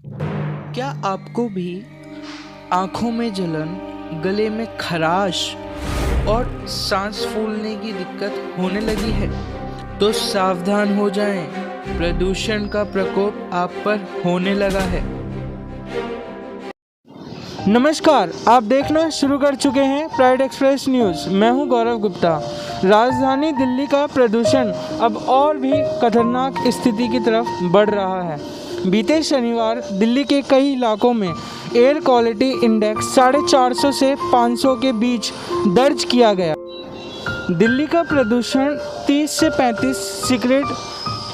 क्या आपको भी आँखों में जलन, गले में खराश और सांस फूलने की दिक्कत होने लगी है? तो सावधान हो जाएं, प्रदूषण का प्रकोप आप पर होने लगा है। नमस्कार, आप देखना शुरू कर चुके हैं प्राइड एक्सप्रेस न्यूज़। मैं हूं गौरव गुप्ता। राजधानी दिल्ली का प्रदूषण अब और भी खतरनाक स्थिति की तरफ बढ़ रहा है। बीते शनिवार दिल्ली के कई इलाकों में एयर क्वालिटी इंडेक्स 450 से 500 के बीच दर्ज किया गया। दिल्ली का प्रदूषण 30 से 35 सिगरेट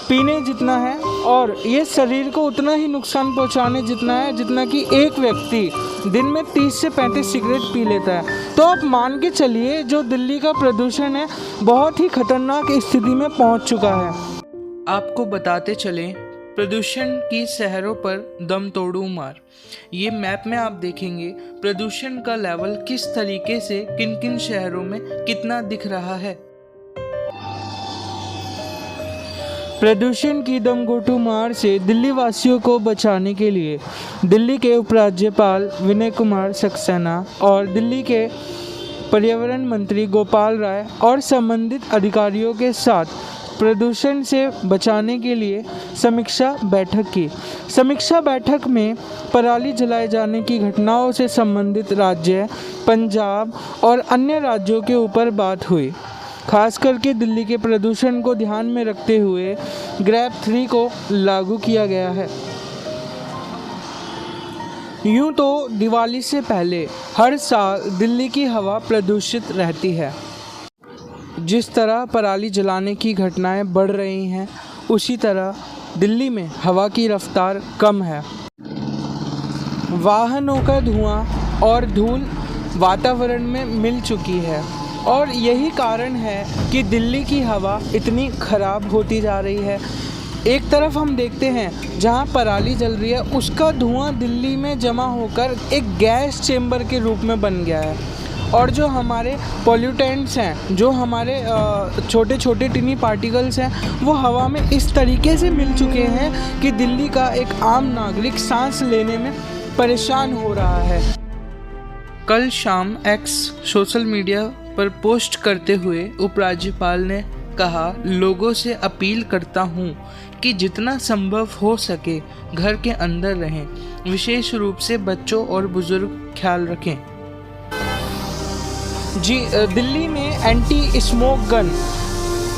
पीने जितना है और ये शरीर को उतना ही नुकसान पहुंचाने जितना है जितना कि एक व्यक्ति दिन में 30 से 35 सिगरेट पी लेता है। तो आप मान के चलिए जो दिल्ली का प्रदूषण है बहुत ही खतरनाक स्थिति में पहुंच चुका है। आपको बताते चलें, प्रदूषण की शहरों पर दम तोड़ू मार। ये मैप में आप देखेंगे प्रदूषण का लेवल किस तरीके से किन किन शहरों में कितना दिख रहा है। प्रदूषण की दमघोंटू मार से दिल्ली वासियों को बचाने के लिए दिल्ली के उपराज्यपाल विनय कुमार सक्सेना और दिल्ली के पर्यावरण मंत्री गोपाल राय और संबंधित अधिकारियों के साथ प्रदूषण से बचाने के लिए समीक्षा बैठक की। समीक्षा बैठक में पराली जलाए जाने की घटनाओं से संबंधित राज्य, पंजाब और अन्य राज्यों के ऊपर बात हुई। खास करके दिल्ली के प्रदूषण को ध्यान में रखते हुए ग्रैब 3 को लागू किया गया है। यूं तो दिवाली से पहले हर साल दिल्ली की हवा प्रदूषित रहती है। जिस तरह पराली जलाने की घटनाएं बढ़ रही हैं, उसी तरह दिल्ली में हवा की रफ्तार कम है। वाहनों का धुआं और धूल वातावरण में मिल चुकी है और यही कारण है कि दिल्ली की हवा इतनी खराब होती जा रही है। एक तरफ हम देखते हैं जहां पराली जल रही है, उसका धुआं दिल्ली में जमा होकर एक गैस चेंबर के रूप में बन गया है और जो हमारे पॉल्यूटेंट्स हैं, जो हमारे छोटे छोटे टिनी पार्टिकल्स हैं, वो हवा में इस तरीके से मिल चुके हैं कि दिल्ली का एक आम नागरिक सांस लेने में परेशान हो रहा है। कल शाम एक्स सोशल मीडिया पर पोस्ट करते हुए उपराज्यपाल ने कहा, लोगों से अपील करता हूं कि जितना संभव हो सके घर के अंदर रहें, विशेष रूप से बच्चों और बुजुर्ग ख्याल रखें। जी, दिल्ली में anti smoke gun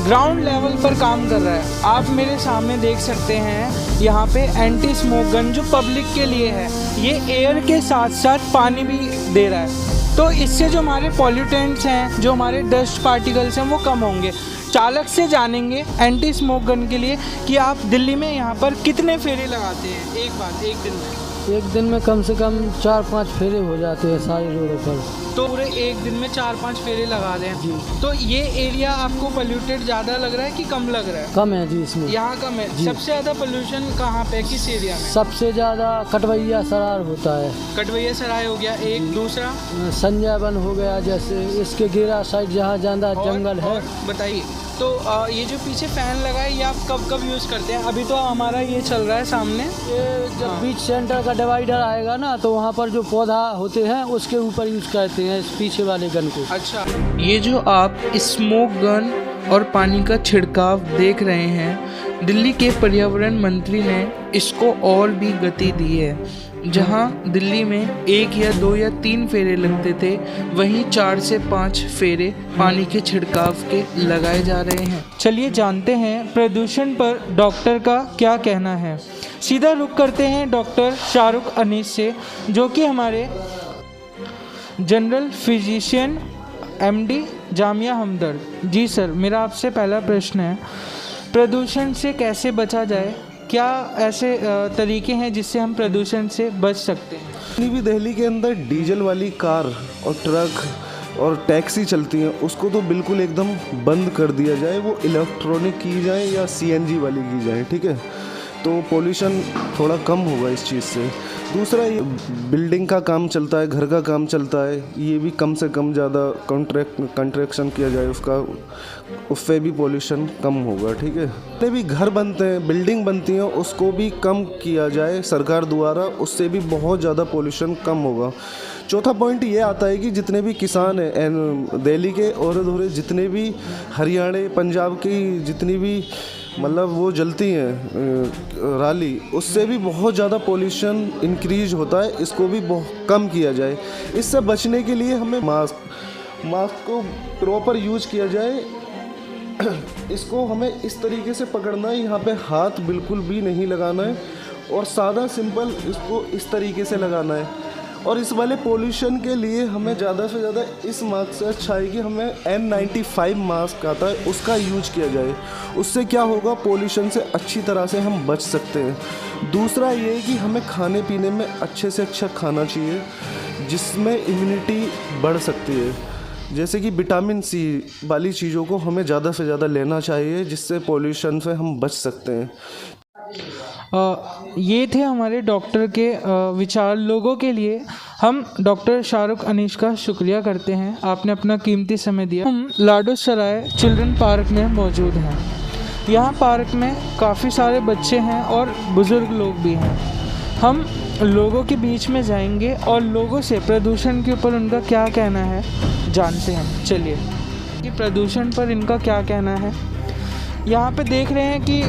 ground level पर काम कर रहा है। आप मेरे सामने देख सकते हैं यहाँ पे एंटी स्मोक गन जो पब्लिक के लिए है, ये एयर के साथ साथ पानी भी दे रहा है। तो इससे जो हमारे पॉल्यूटेंट्स हैं, जो हमारे डस्ट पार्टिकल्स हैं, वो कम होंगे। चालक से जानेंगे एंटी स्मोक गन के लिए कि आप दिल्ली में यहाँ पर कितने फेरे लगाते हैं एक दिन में? एक दिन में कम से कम 4-5 फेरे हो जाते हैं सारी रोडों पर। तो पूरे एक दिन में 4-5 फेरे लगा रहे हैं जी। तो ये एरिया आपको पोल्यूटेड ज़्यादा लग रहा है कि कम लग रहा है? कम है जी, इसमें यहाँ कम है। सबसे ज़्यादा पोल्यूशन कहाँ पे, किस एरिया में? सबसे ज़्यादा कटवैया सरार होता है। कटवैया सराय हो गया एक, दूसरा संजय वन हो गया, जैसे इसके गिरा साइड जहाँ ज़्यादा जंगल है। बताइए, तो ये जो पीछे फैन लगा है ये आप कब कब यूज़ करते हैं? अभी तो हमारा ये चल रहा है सामने। ये जब बीच सेंटर का डिवाइडर आएगा ना, तो वहाँ पर जो पौधा होते हैं उसके ऊपर यूज़ करते हैं इस पीछे वाले गन को। अच्छा, ये जो आप स्मोक गन और पानी का छिड़काव देख रहे हैं, दिल्ली के पर्यावरण मंत्री ने इसको और भी गति दी है। जहां दिल्ली में 1 या 2 या 3 फेरे लगते थे, वहीं 4 से 5 फेरे पानी के छिड़काव के लगाए जा रहे हैं। चलिए जानते हैं प्रदूषण पर डॉक्टर का क्या कहना है। सीधा रुख करते हैं डॉक्टर शाहरुख अनीस से, जो कि हमारे जनरल फिजिशियन MD जामिया हमदर्द। जी सर, मेरा आपसे पहला प्रश्न है, प्रदूषण से कैसे बचा जाए? क्या ऐसे तरीके हैं जिससे हम प्रदूषण से बच सकते हैं? भी दिल्ली के अंदर डीजल वाली कार और ट्रक और टैक्सी चलती हैं, उसको तो बिल्कुल एकदम बंद कर दिया जाए, वो इलेक्ट्रॉनिक की जाए या CNG वाली की जाए, ठीक है। तो पोल्यूशन थोड़ा कम होगा इस चीज़ से। दूसरा, ये बिल्डिंग का काम चलता है, घर का काम चलता है, ये भी कम से कम ज़्यादा कंट्रैक्शन किया जाए उसका, उससे भी पोल्यूशन कम होगा। ठीक है, जितने भी घर बनते हैं, बिल्डिंग बनती हैं, उसको भी कम किया जाए सरकार द्वारा, उससे भी बहुत ज़्यादा पोल्यूशन कम होगा। चौथा पॉइंट ये आता है कि जितने भी किसान हैं दिल्ली के और अधूरे, जितने भी हरियाणा पंजाब की जितनी भी मतलब वो जलती हैं राली, उससे भी बहुत ज़्यादा पोल्यूशन इंक्रीज होता है, इसको भी बहुत कम किया जाए। इससे बचने के लिए हमें मास्क को प्रॉपर यूज किया जाए। इसको हमें इस तरीके से पकड़ना है, यहाँ पे हाथ बिल्कुल भी नहीं लगाना है और सादा सिंपल इसको इस तरीके से लगाना है। और इस वाले पोल्यूशन के लिए हमें ज़्यादा से ज़्यादा इस मास्क से अच्छा है कि हमें N95 मास्क आता है, उसका यूज किया जाए। उससे क्या होगा, पोल्यूशन से अच्छी तरह से हम बच सकते हैं। दूसरा ये है कि हमें खाने पीने में अच्छे से अच्छा खाना चाहिए, जिसमें इम्यूनिटी बढ़ सकती है। जैसे कि विटामिन सी वाली चीज़ों को हमें ज़्यादा से ज़्यादा लेना चाहिए, जिससे पोल्यूशन से हम बच सकते हैं। ये थे हमारे डॉक्टर के विचार। लोगों के लिए हम डॉक्टर शाहरुख अनीश का शुक्रिया करते हैं, आपने अपना कीमती समय दिया। हम लाडो सराय चिल्ड्रन पार्क में मौजूद हैं। यहाँ पार्क में काफ़ी सारे बच्चे हैं और बुज़ुर्ग लोग भी हैं। हम लोगों के बीच में जाएंगे और लोगों से प्रदूषण के ऊपर उनका क्या कहना है जानते हैं। चलिए, कि प्रदूषण पर इनका क्या कहना है। यहाँ पे देख रहे हैं कि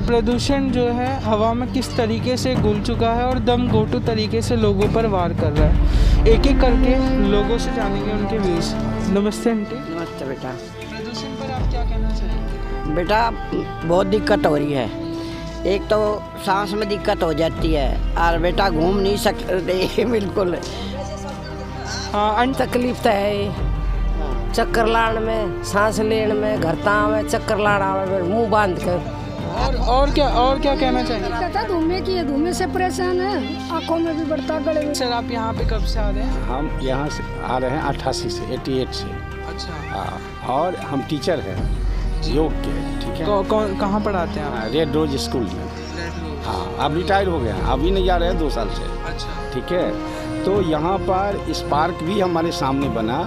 प्रदूषण जो है हवा में किस तरीके से घुल चुका है और दम घोंटू तरीके से लोगों पर वार कर रहा है। एक एक करके लोगों से जानेंगे उनके व्यूज़। नमस्ते आंटी। नमस्ते बेटा। प्रदूषण पर आप क्या कहना चाहेंगे? बेटा बहुत दिक्कत हो रही है। एक तो सांस में दिक्कत हो जाती है और बेटा घूम नहीं सकते बिल्कुल। हाँ, तकलीफ तो है, चक्कर लाने में, सांस लेने में, घरता में चक्कर लाना में, मुंह बांध कर। और क्या कहना चाहेंगे? कहता धूमे की है, धूमे से परेशान है, आंखों में भी बढ़ता, गले में। सर, आप यहाँ पे कब से आ रहे हैं? हम यहाँ से आ रहे हैं 88 से 88 से। अच्छा। हाँ, और हम टीचर हैं योग के। ठीक है। कहाँ पढ़ाते हैं आप? रेड रोज स्कूल में। हाँ, अब रिटायर हो गए हैं, अभी नहीं जा रहे हैं 2 साल से। अच्छा। ठीक है। तो यहाँ पर इस पार्क भी हमारे सामने बना,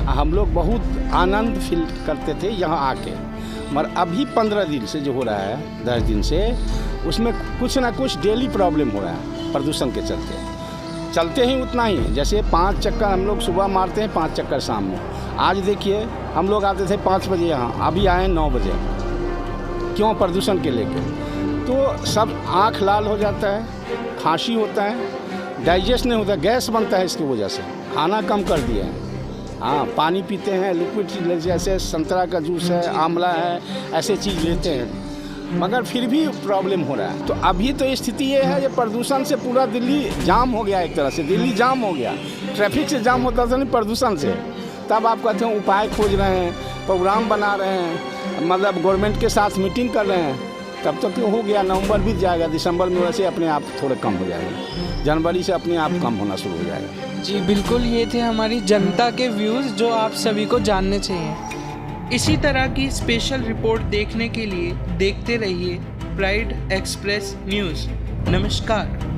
हम लोग बहुत आनंद फील करते थे यहाँ आके। मगर अभी 15 दिन से जो हो रहा है, 10 दिन से, उसमें कुछ ना कुछ डेली प्रॉब्लम हो रहा है प्रदूषण के चलते ही उतना ही। जैसे 5 चक्कर हम लोग सुबह मारते हैं, 5 चक्कर शाम में। आज देखिए, हम लोग आते थे 5 बजे यहाँ, अभी आए 9 बजे। क्यों? प्रदूषण के लेके। तो सब आँख लाल हो जाता है, खांसी होता है, डाइजेस्ट नहीं होता, गैस बनता है इसकी वजह से। खाना कम कर दिए हैं। हाँ, पानी पीते हैं, लिक्विड जैसे संतरा का जूस है, आंवला है, ऐसे चीज़ लेते हैं, मगर फिर भी प्रॉब्लम हो रहा है। तो अभी तो स्थिति ये है कि प्रदूषण से पूरा दिल्ली जाम हो गया। एक तरह से दिल्ली जाम हो गया। ट्रैफिक से जाम होता था नहीं, प्रदूषण से। तब आप कहते हैं उपाय खोज रहे हैं, प्रोग्राम बना रहे हैं, मतलब गवर्नमेंट के साथ मीटिंग कर रहे हैं। तब तक तो हो गया, नवंबर बीत जाएगा, दिसंबर में वैसे अपने आप थोड़े कम हो जाएगा, जनवरी से अपने आप कम होना शुरू हो जाएगा। जी बिल्कुल, ये थे हमारी जनता के व्यूज़ जो आप सभी को जानने चाहिए। इसी तरह की स्पेशल रिपोर्ट देखने के लिए देखते रहिए प्राइड एक्सप्रेस न्यूज़। नमस्कार।